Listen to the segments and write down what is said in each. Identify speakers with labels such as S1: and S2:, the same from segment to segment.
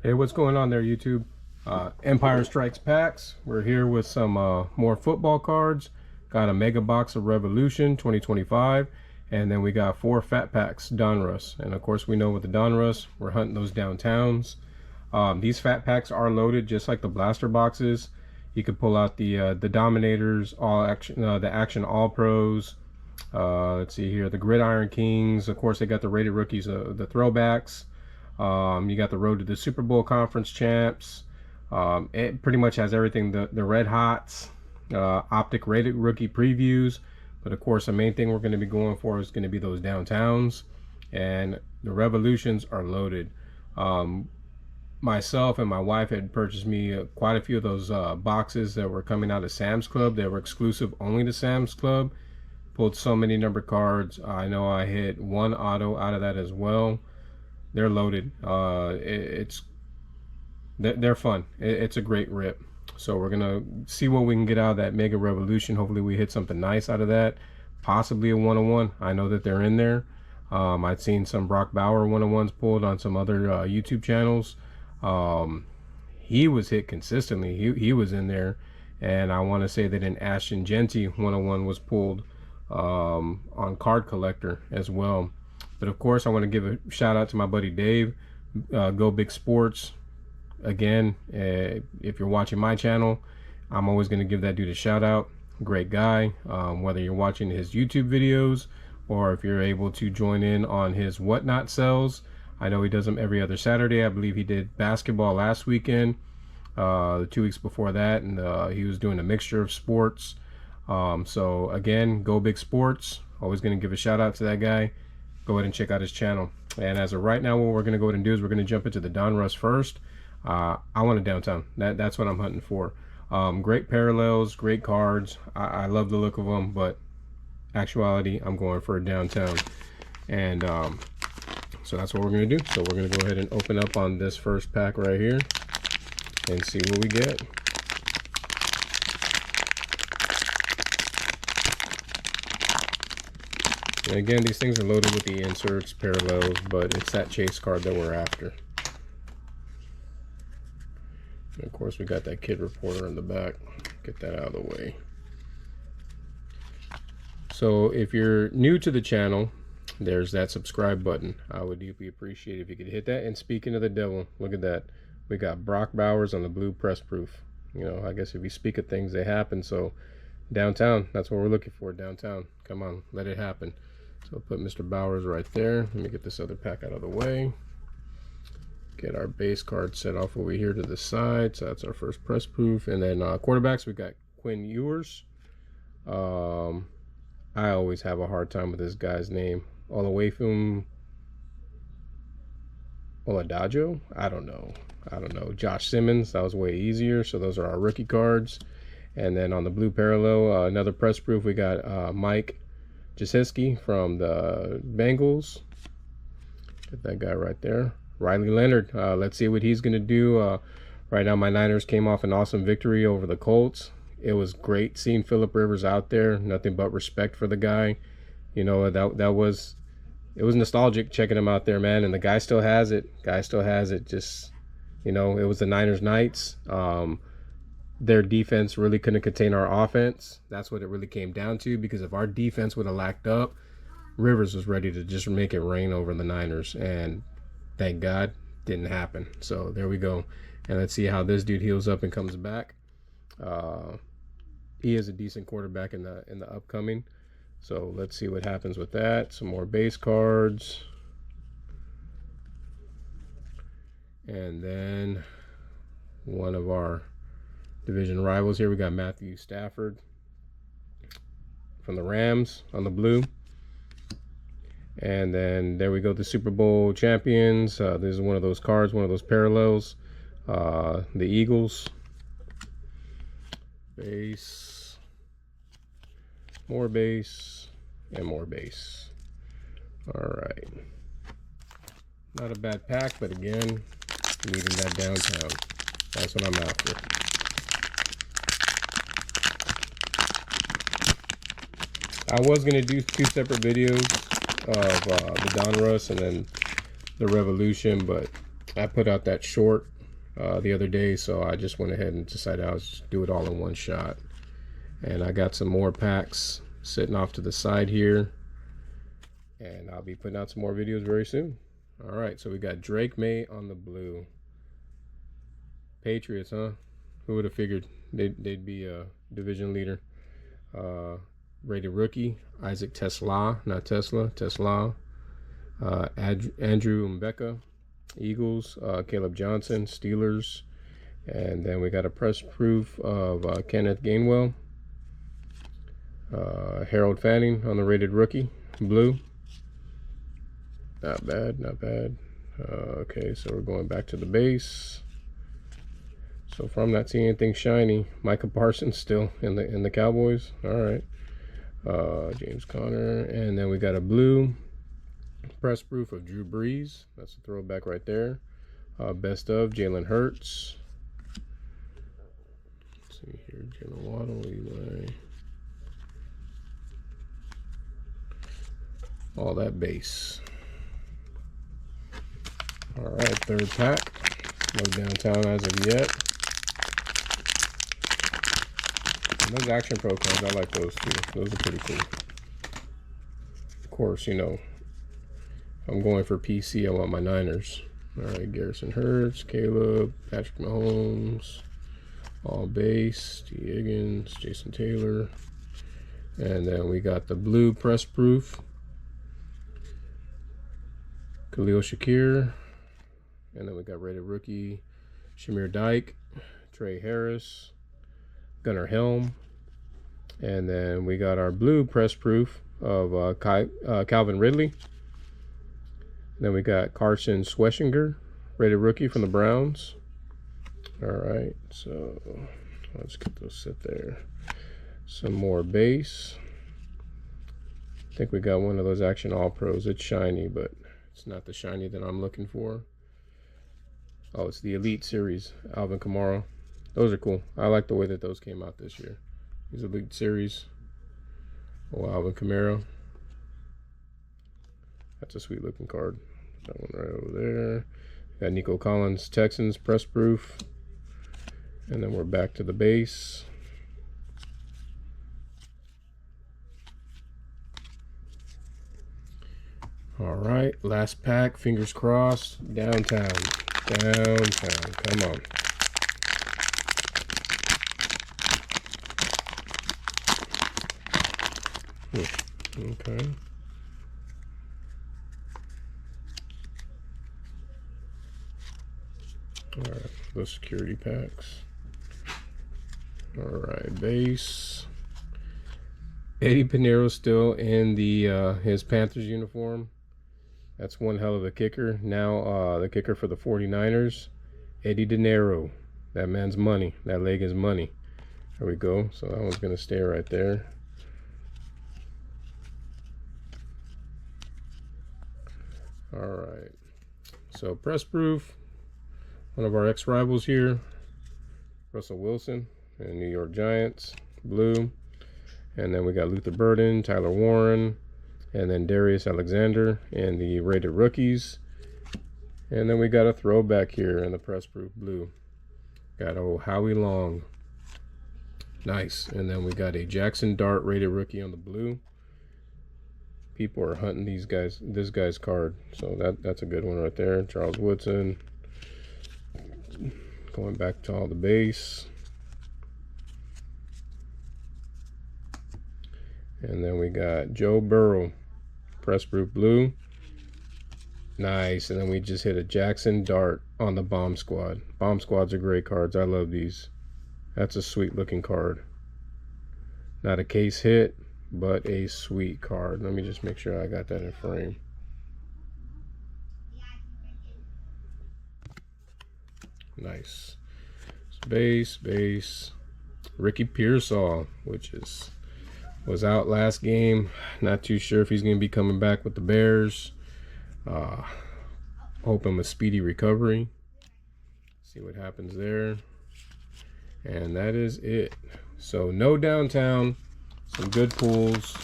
S1: Hey, what's going on there, YouTube? Empire Strikes packs. We're here with some more football cards. Got a mega box of Revolution 2025, and then we got 4 fat packs Donruss. And of course, we know with the Donruss, we're hunting those downtowns. These fat packs are loaded just like the blaster boxes. You could pull out the Dominators, all action, the Action All Pros. Let's see here, the Gridiron Kings. Of course, they got the rated rookies, the throwbacks. You got the Road to the Super Bowl Conference champs. It pretty much has everything. The Red Hots, Optic rated rookie previews. But of course, the main thing we're going to be going for is going to be those downtowns. And the Revolutions are loaded. Myself and my wife had purchased me quite a few of those boxes that were coming out of Sam's Club. They were exclusive only to Sam's Club. Pulled so many number cards. I know I hit 1 auto out of that as well. They're loaded. They're fun. It's a great rip. So we're gonna see what we can get out of that Mega Revolution. Hopefully we hit something nice out of that. Possibly a 101. I know that they're in there. I've seen some Brock Bauer 101s pulled on some other YouTube channels. He was hit consistently. He was in there, and I want to say that an Ashton Genty 101 was pulled on Card Collector as well. But of course, I want to give a shout out to my buddy Dave, Go Big Sports. Again, if you're watching my channel, I'm always going to give that dude a shout out. Great guy. Whether you're watching his YouTube videos or if you're able to join in on his whatnot sales. I know he does them every other Saturday. I believe he did basketball last weekend, the 2 weeks before that, and he was doing a mixture of sports. So again, Go Big Sports. Always going to give a shout out to that guy. Go ahead and check out his channel. And as of right now, what we're going to go ahead and do is we're going to jump into the Donruss first. I want a downtown. That's what I'm hunting for. Great parallels, great cards. I love the look of them, but actuality, I'm going for a downtown. And so that's what we're going to do. So we're going to go ahead and open up on this first pack right here and see what we get. And again, these things are loaded with the inserts, parallels, but it's that chase card that we're after. And of course, we got that kid reporter in the back. Get that out of the way. So if you're new to the channel, there's that subscribe button. I would deeply appreciate it if you could hit that. And speaking of the devil, look at that. We got Brock Bowers on the blue press proof. You know, I guess if you speak of things, they happen. So downtown, that's what we're looking for, downtown. Come on, let it happen. So I'll put Mr. Bowers right there. Let me get this other pack out of the way. Get our base card set off over here to the side. So that's our first press proof. And then quarterbacks, we got Quinn Ewers. I always have a hard time with this guy's name. Olawefum Oladajo? I don't know. Josh Simmons, that was way easier. So those are our rookie cards. And then on the blue parallel, another press proof, we got Mike Jasewski from the Bengals. Get that guy right there. Riley Leonard. Let's see what he's going to do. Right now, my Niners came off an awesome victory over the Colts. It was great seeing Phillip Rivers out there. Nothing but respect for the guy. You know, it was nostalgic checking him out there, man. And the guy still has it. Just, you know, it was the Niners Knights. Their defense really couldn't contain our offense. That's what it really came down to, because if our defense would have lacked up, Rivers was ready to just make it rain over the Niners, and thank God didn't happen. So there we go. And let's see how this dude heals up and comes back. He is a decent quarterback in the upcoming. So let's see what happens with that. Some more base cards. And then one of our division rivals here, we got Matthew Stafford from the Rams on the blue. And then there we go, the Super Bowl champions. This is one of those cards, one of those parallels. The Eagles. Base. More base. And more base. Alright. Not a bad pack, but again, needing that downtown. That's what I'm after. I was going to do 2 separate videos of the Donruss and then the Revolution, but I put out that short the other day, so I just went ahead and decided I was just do it all in one shot. And I got some more packs sitting off to the side here, and I'll be putting out some more videos very soon. All right, so we got Drake May on the blue. Patriots, huh? Who would have figured they'd be a division leader? Rated rookie Isaac Tesla, not Tesla, Tesla. Andrew Mbeka, Eagles. Caleb Johnson, Steelers. And then we got a press proof of Kenneth Gainwell. Harold Fanning on the rated rookie, blue. Not bad, not bad. Okay, so we're going back to the base. So far I'm not seeing anything shiny. Micah Parsons still in the Cowboys. All right. James Conner, and then we got a blue press proof of Drew Brees. That's a throwback right there. Best of Jalen Hurts. Let's see here, Jalen Waddle, Eli. All that base. All right, third pack. No downtown as of yet. And those Action Pro cards, I like those too. Those are pretty cool. Of course, you know, I'm going for PC. I want my Niners. All right, Garrison Hurts, Caleb, Patrick Mahomes, all base, T. Higgins, Jason Taylor. And then we got the blue press proof, Khalil Shakir. And then we got rated rookie, Shamir Dyke, Trey Harris, Gunnar Helm. And then we got our blue press proof of Calvin Ridley. Then we got Carson Schweschinger, rated rookie from the Browns. All right, so let's get those sit there. Some more base. I think we got one of those Action All Pros. It's shiny, but it's not the shiny that I'm looking for. Oh, it's the Elite Series, Alvin Kamara. Those are cool. I like the way that those came out this year. These Elite Series. Oh, Alvin Kamara. That's a sweet looking card. That one right over there. Got Nico Collins, Texans, press proof. And then we're back to the base. All right, last pack, fingers crossed. Downtown, downtown, come on. Okay. All right, those security packs. All right, base. Eddie Pinheiro still in the his Panthers uniform. That's one hell of a kicker. Now the kicker for the 49ers, Eddie De Niro. That man's money. That leg is money. There we go. So that one's going to stay right there. All right. So press proof. One of our ex-rivals here, Russell Wilson and New York Giants, blue. And then we got Luther Burden, Tyler Warren, and then Darius Alexander in the rated rookies. And then we got a throwback here in the press proof blue. Got Howie Long. Nice. And then we got a Jackson Dart rated rookie on the blue. People are hunting this guy's card. So that's a good one right there. Charles Woodson. Going back to all the base. And then we got Joe Burrow, press proof blue. Nice. And then we just hit a Jackson Dart on the Bomb Squad. Bomb Squads are great cards. I love these. That's a sweet looking card. Not a case hit, but a sweet card. Let me just make sure I got that in frame. Nice. Base. Ricky Pearsall, which was out last game. Not too sure if he's going to be coming back with the Bears. Hoping a speedy recovery. See what happens there. And that is it. So no downtown. Some good pulls.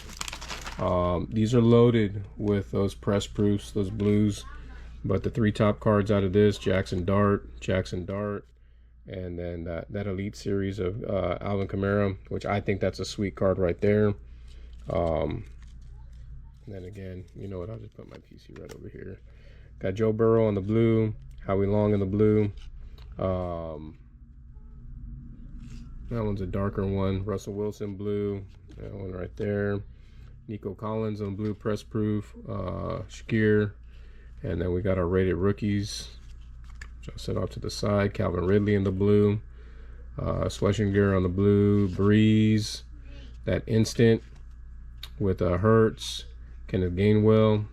S1: These are loaded with those press proofs, those blues. But the 3 top cards out of this: Jackson Dart, and then that Elite Series of Alvin Kamara, which I think that's a sweet card right there. And then again, you know what? I'll just put my PC right over here. Got Joe Burrow on the blue, Howie Long in the blue. That one's a darker one. Russell Wilson blue. That one right there. Nico Collins on blue, press proof. Shakir. And then we got our rated rookies, which I'll set off to the side. Calvin Ridley in the blue. Schlesinger on the blue. Breeze. That instant with Hurts. Kenneth Gainwell.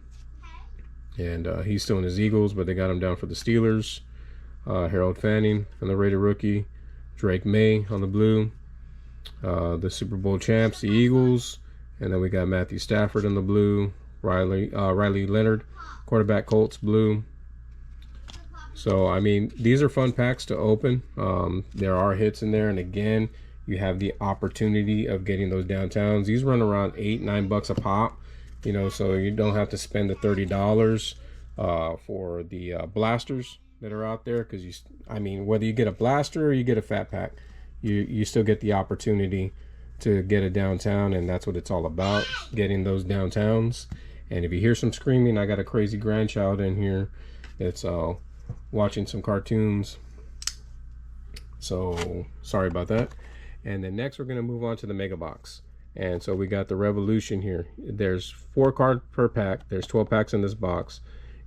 S1: And he's still in his Eagles, but they got him down for the Steelers. Harold Fanning on the rated rookie. Drake May on the blue. The Super Bowl champs, the Eagles. And then we got Matthew Stafford in the blue. Riley Leonard, quarterback, Colts, blue. So, I mean, these are fun packs to open. There are hits in there. And again, you have the opportunity of getting those downtowns. These run around $8-9 a pop. You know, so you don't have to spend the $30 for the blasters that are out there, because I mean, whether you get a blaster or you get a fat pack, you still get the opportunity to get a downtown, and that's what it's all about, getting those downtowns. And if you hear some screaming, I got a crazy grandchild in here that's watching some cartoons, so sorry about that. And then next we're going to move on to the mega box. And so we got the Revolution here. There's 4 cards per pack. There's 12 packs in this box.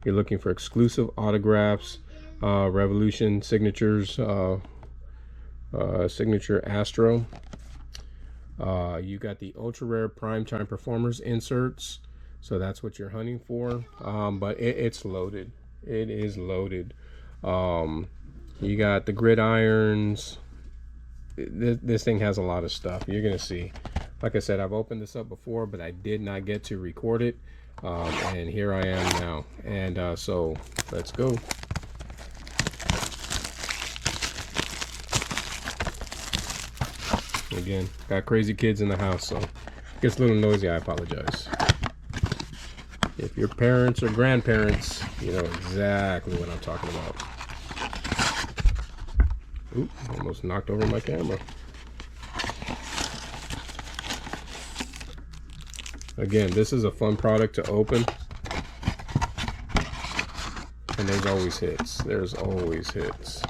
S1: You're looking for exclusive autographs, Revolution signatures, signature Astro. You got the ultra rare primetime performers inserts. So that's what you're hunting for. But it's loaded. It is loaded. You got the gridirons. This thing has a lot of stuff. You're going to see. Like I said, I've opened this up before, but I did not get to record it. And here I am now. And so let's go. Again, got crazy kids in the house, so if it gets a little noisy, I apologize. If your parents or grandparents, you know exactly what I'm talking about. Oop, almost knocked over my camera. Again, this is a fun product to open. And there's always hits. There's always hits.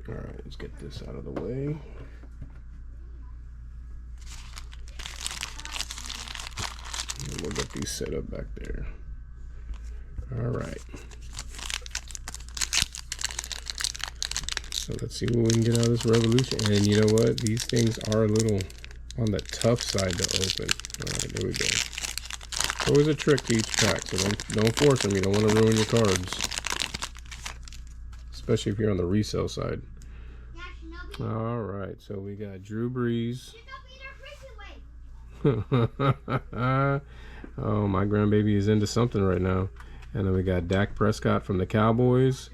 S1: Alright, let's get this out of the way. And we'll get these set up back there. Alright. So let's see what we can get out of this Revolution. And you know what? These things are a little on the tough side to open. Alright, there we go. Always a trick to each pack, so don't force them. You don't want to ruin your cards, especially if you're on the resale side. All right, so we got Drew Brees. Oh, my grandbaby is into something right now. And then we got Dak Prescott from the Cowboys,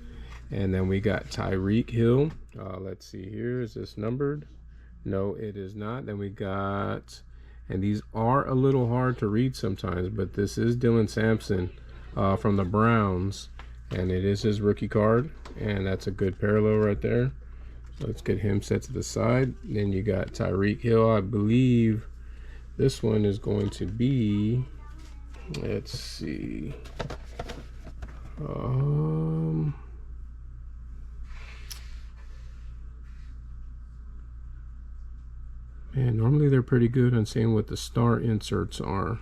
S1: and then we got Tyreek Hill. Let's see here. Is this numbered? No, it is not. Then we got, and these are a little hard to read sometimes, but this is Dylan Sampson from the Browns, and it is his rookie card, and that's a good parallel right there. So let's get him set to the side. Then you got Tyreek Hill. I believe this one is going to be, let's see, man, normally they're pretty good on saying what the star inserts are.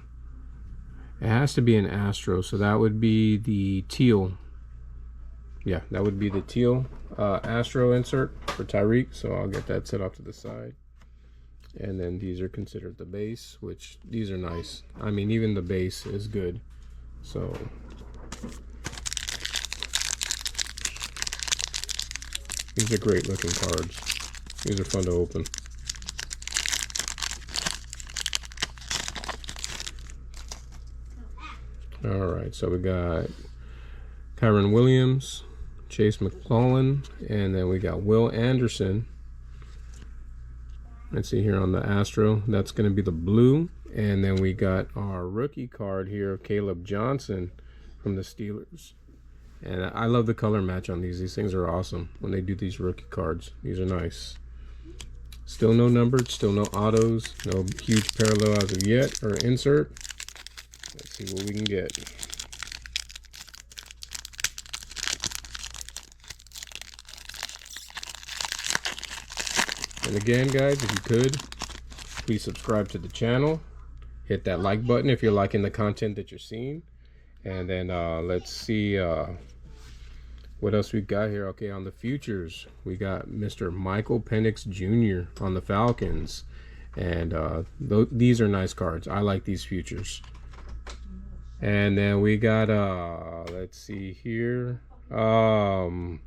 S1: It has to be an Astro, so that would be the teal. Yeah, that would be the teal Astro insert for Tyreek, so I'll get that set off to the side. And then these are considered the base, which these are nice. I mean, even the base is good. So these are great looking cards. These are fun to open. All right, so we got Kyron Williams, Chase McClellan, and then we got Will Anderson. Let's see here on the Astro, that's going to be the blue. And then we got our rookie card here of Caleb Johnson from the Steelers. And I love the color match on these. These things are awesome when they do these rookie cards. These are nice. Still no numbered, still no autos, no huge parallel as of yet, or insert. Let's see what we can get. And again, guys, if you could, please subscribe to the channel. Hit that like button if you're liking the content that you're seeing. And then let's see what else we got here. Okay, on the futures, we got Mr. Michael Penix Jr. on the Falcons. And these are nice cards. I like these futures. And then we got, let's see here. Hold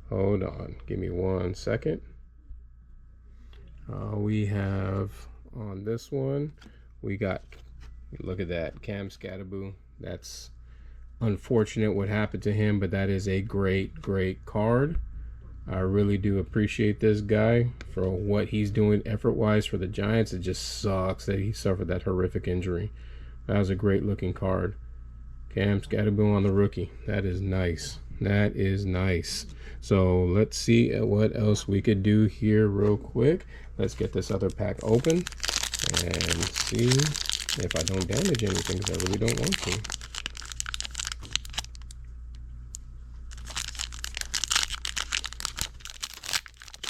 S1: on. Give me 1 second. We have on this one, we got, look at that, Cam Scatterboo. That's unfortunate what happened to him, but that is a great card. I really do appreciate this guy for what he's doing effort-wise for the Giants. It just sucks that he suffered that horrific injury. That was a great looking card. Cam Scatterboo on the rookie. That is nice. That is nice. So let's see what else we could do here real quick. Let's get this other pack open and see if I don't damage anything, because I really don't want to.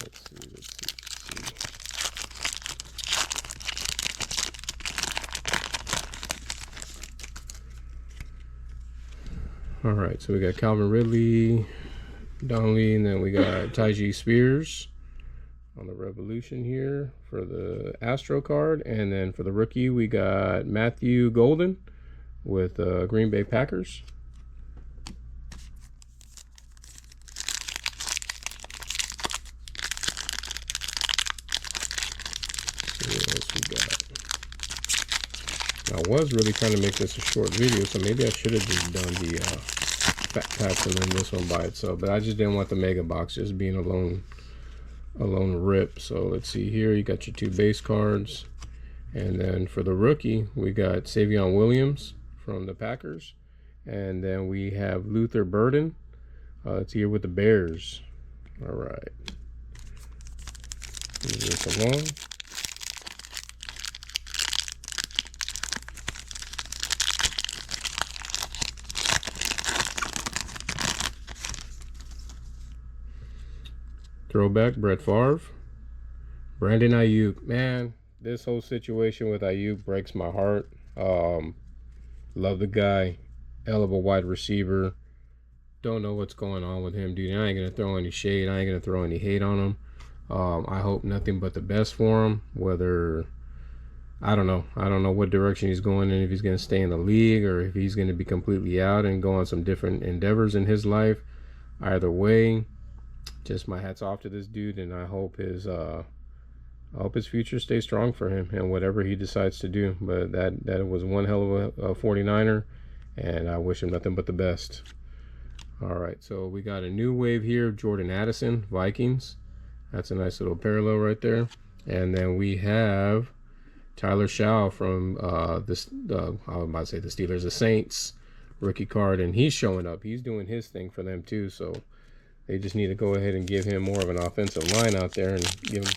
S1: Let's see. All right, so we got Calvin Ridley, Donnelly, and then we got Tyjae Spears on the Revolution here for the Astro card. And then for the rookie, we got Matthew Golden with Green Bay Packers. I was really trying to make this a short video, so maybe I should have just done the fat packs and then this one by itself, but I just didn't want the mega box just being a lone rip. So let's see here, you got your 2 base cards, and then for the rookie we got Savion Williams from the Packers, and then we have Luther Burden. It's here with the Bears. All right, move this along. Throwback, Brett Favre. Brandon Ayuk. Man, this whole situation with Ayuk breaks my heart. Love the guy. Hell of a wide receiver. Don't know what's going on with him, dude. I ain't going to throw any shade. I ain't going to throw any hate on him. I hope nothing but the best for him. Whether, I don't know. I don't know what direction he's going in, if he's going to stay in the league or if he's going to be completely out and go on some different endeavors in his life. Either way, just my hats off to this dude, and I hope his future stays strong for him and whatever he decides to do. But that was one hell of a 49er, and I wish him nothing but the best. All right, so we got a new wave here of Jordan Addison, Vikings. That's a nice little parallel right there. And then we have Tyler Shaw from I was about to say the Steelers, the Saints rookie card, and he's showing up. He's doing his thing for them too, so they just need to go ahead and give him more of an offensive line out there and give him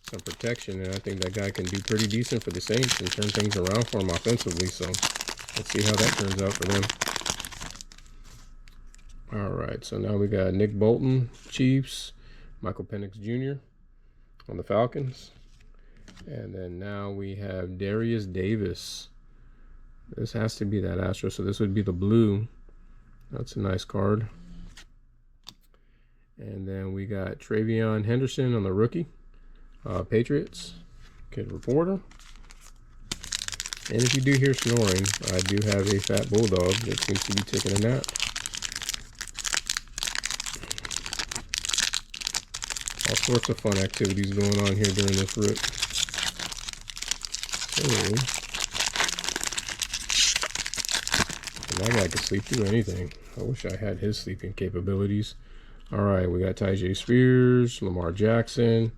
S1: some protection. And I think that guy can do pretty decent for the Saints and turn things around for him offensively. So let's see how that turns out for them. All right, so now we got Nick Bolton, Chiefs, Michael Penix Jr. on the Falcons. And then now we have Darius Davis. This has to be that Astro, so this would be the blue. That's a nice card. And then we got Travion Henderson on the rookie, Patriots, Kid Reporter. And if you do hear snoring, I do have a fat bulldog that seems to be taking a nap. All sorts of fun activities going on here during this rip. So, that guy can sleep through anything. I wish I had his sleeping capabilities. All right, we got Tyjae Spears, Lamar Jackson,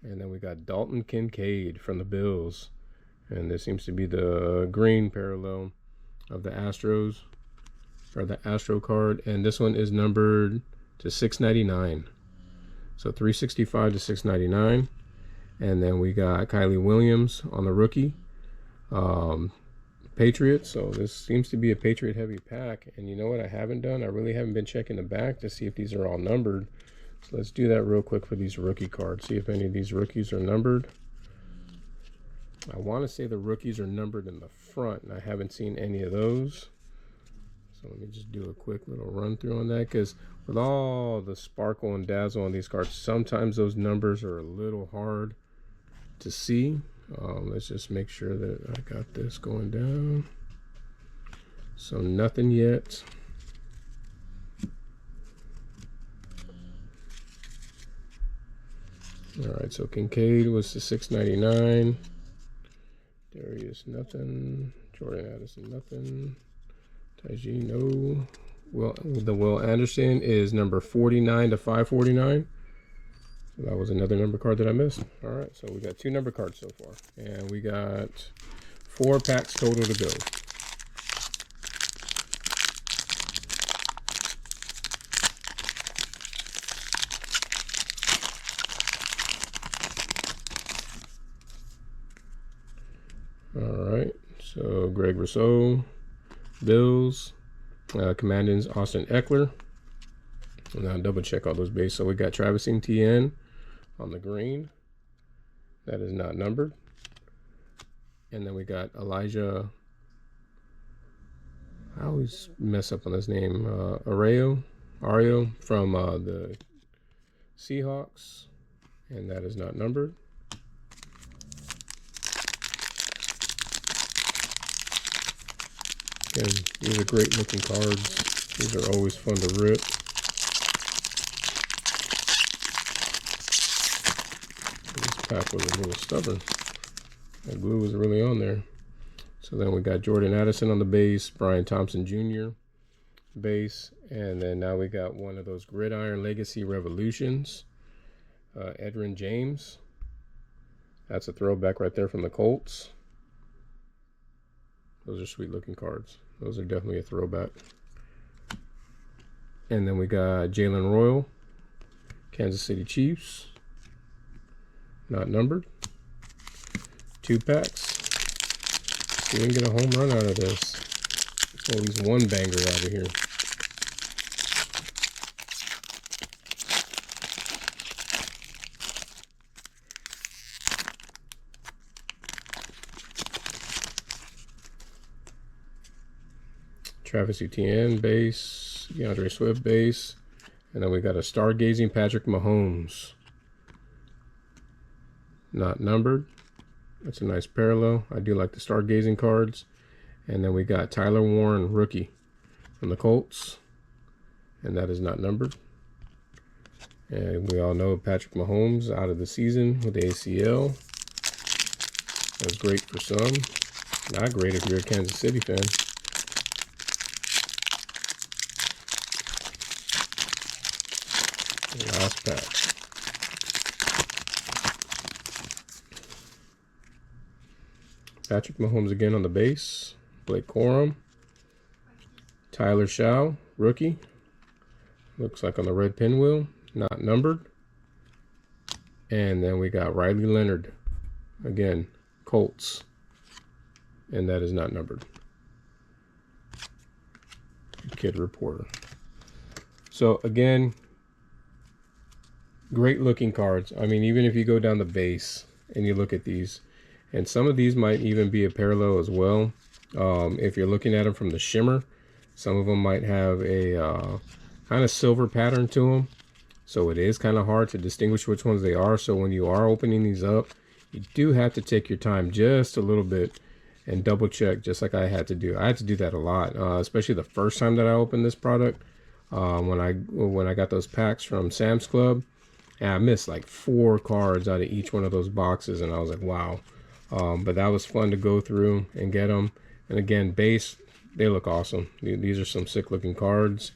S1: and then we got Dalton Kincaid from the Bills. And this seems to be the green parallel of the Astros. or the Astro card, and this one is numbered to 699. So 365 to 699. And then we got Kylie Williams on the rookie. Patriots. So this seems to be a Patriot heavy pack. And you know what I haven't done? I really haven't been checking the back to see if these are all numbered. So let's do that real quick for these rookie cards. See if any of these rookies are numbered. I want to say the rookies are numbered in the front, and I haven't seen any of those. So let me just do a quick little run through on that, because with all the sparkle and dazzle on these cards, sometimes those numbers are a little hard to see. Let's just make sure that I got this going down. So nothing yet. All right, so Kincaid was the 699. Darius, nothing. Jordan Addison, nothing. Taiji, no. Well, the Will Anderson is number 49 to 549. So that was another number card that I missed. All right, so we got 2 number cards so far. And we got 4 packs total to go. All right, so Greg Rousseau, Bills, Commandants, Austin Eckler. And I'll double check all those bases. So we got Travis Etienne on the green. That is not numbered. And then we got Elijah, I always mess up on his name, Ario from the Seahawks. And that is not numbered. Again, these are great looking cards. These are always fun to rip. This pack was a little stubborn. That glue was really on there. So then we got Jordan Addison on the base, Brian Thompson Jr. base, and then now we got one of those Gridiron Legacy Revolutions. Edgerrin James. That's a throwback right there from the Colts. Those are sweet looking cards. Those are definitely a throwback. And then we got Jalen Royal, Kansas City Chiefs. Not numbered. 2 packs. See if we can get a home run out of this. At least one banger out of here. Travis Etienne base, DeAndre Swift base, and then we got a stargazing Patrick Mahomes. Not numbered. That's a nice parallel. I do like the stargazing cards. And then we got Tyler Warren rookie from the Colts, and that is not numbered. And we all know Patrick Mahomes out of the season with the ACL. That was great for some. Not great if you're a Kansas City fan. Last pack. Patrick Mahomes again on the base. Blake Corum. Tyler Shaw, rookie. Looks like on the red pinwheel. Not numbered. And then we got Riley Leonard. Again, Colts. And that is not numbered. Kid Reporter. So again, great looking cards. I mean, even if you go down the base and you look at these, and some of these might even be a parallel as well. If you're looking at them from the shimmer, some of them might have a kind of silver pattern to them. So it is kind of hard to distinguish which ones they are. So when you are opening these up, you do have to take your time just a little bit and double check, just like I had to do. I had to do that a lot, especially the first time that I opened this product. When I got those packs from Sam's Club, and I missed like 4 cards out of each one of those boxes, and I was like, wow. But that was fun to go through and get them. And again, base, they look awesome. These are some sick looking cards.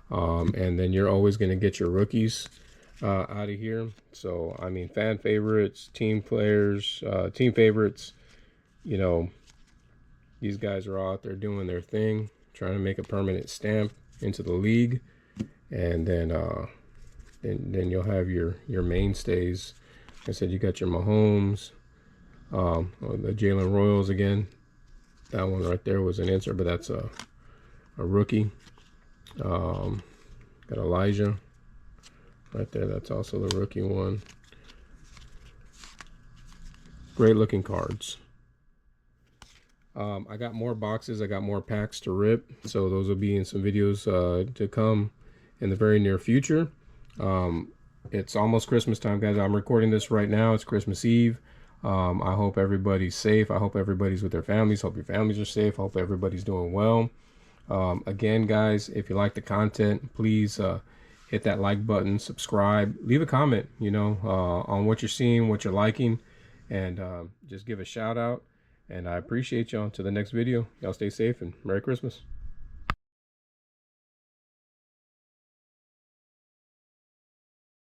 S1: And then you're always going to get your rookies out of here. So, I mean, fan favorites, team players, team favorites, you know, these guys are out there doing their thing. trying to make a permanent stamp into the league, and then you'll have your mainstays. Like I said, you got your Mahomes, the Jalen Royals again. That one right there was an insert, but that's a rookie. Got Elijah right there. That's also the rookie one. Great looking cards. I got more boxes. I got more packs to rip. So those will be in some videos to come in the very near future. It's almost Christmas time, guys. I'm recording this right now. It's Christmas Eve. I hope everybody's safe. I hope everybody's with their families. Hope your families are safe. Hope everybody's doing well. Again, guys, if you like the content, please hit that like button, subscribe, leave a comment, you know, on what you're seeing, what you're liking, and just give a shout out. And I appreciate y'all. Until the next video, y'all stay safe and Merry Christmas.